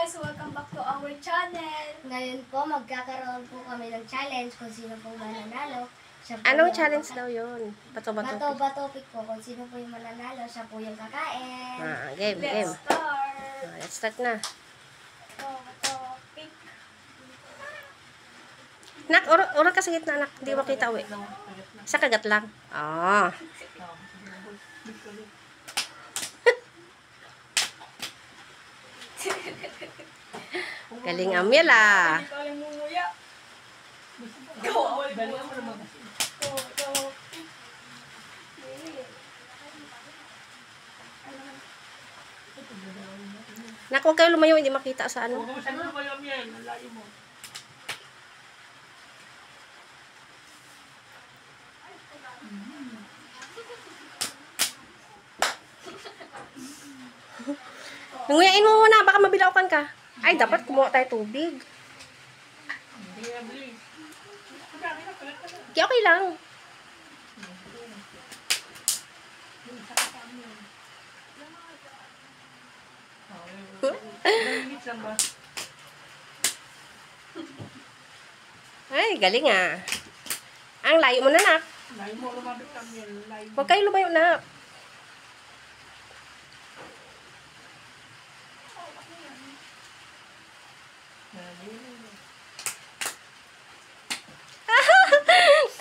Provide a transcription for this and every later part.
guys! Welcome back to our channel! Ngayon po, magkakaroon po kami ng challenge kung sino po mananalo. Siya po Anong yung challenge daw yun? Bato-bato. Bato-batopik po. Kung sino po yung mananalo, siya po yung kakain. Game. Let's start! Let's start na. Topic. Nak, ura ka sa gitna, nak. Hindi makita uwi. Sa kagat lang. Ah. Galing Amel ah. Hindi ko alam mumuya. Nak, huwag kayo lumayo, hindi makita sa ano. Nanguyain mo muna, baka mabilaukan ka. Ay, dapat kumuha tayo tubig. Okay lang. Ay, galing ah. Ang layo mo na, nak. Huwag kayo lumayo, nak.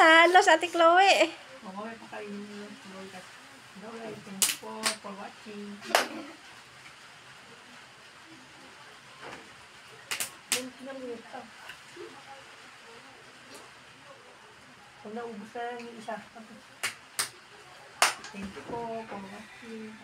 Talo sa Ate Chloe. Thank you for watching. Kung naubusan yung isa. Thank you for watching.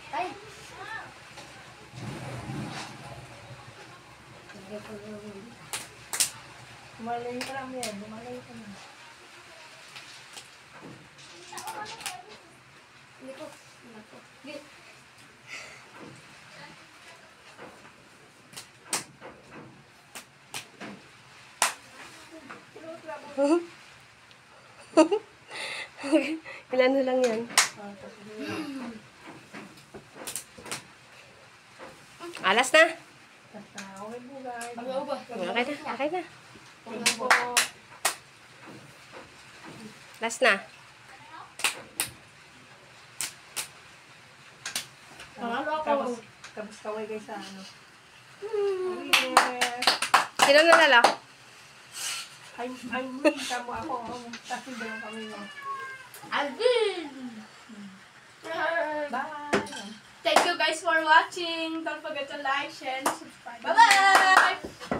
Ay! Lumalayo ka lang yan. Lumalayo ka lang. Hindi po. Hindi po. Ilan na lang yan? Alas na. Okay po guys. Okay na. Thank you po. Last na. Tapos kaway guys sa ano. Yes. Sino nanalo? Ay, tamo ako. Kasi doon kami mo. Alvin! Bye! Thank you guys for watching. Don't forget to like, share, and subscribe. Bye-bye!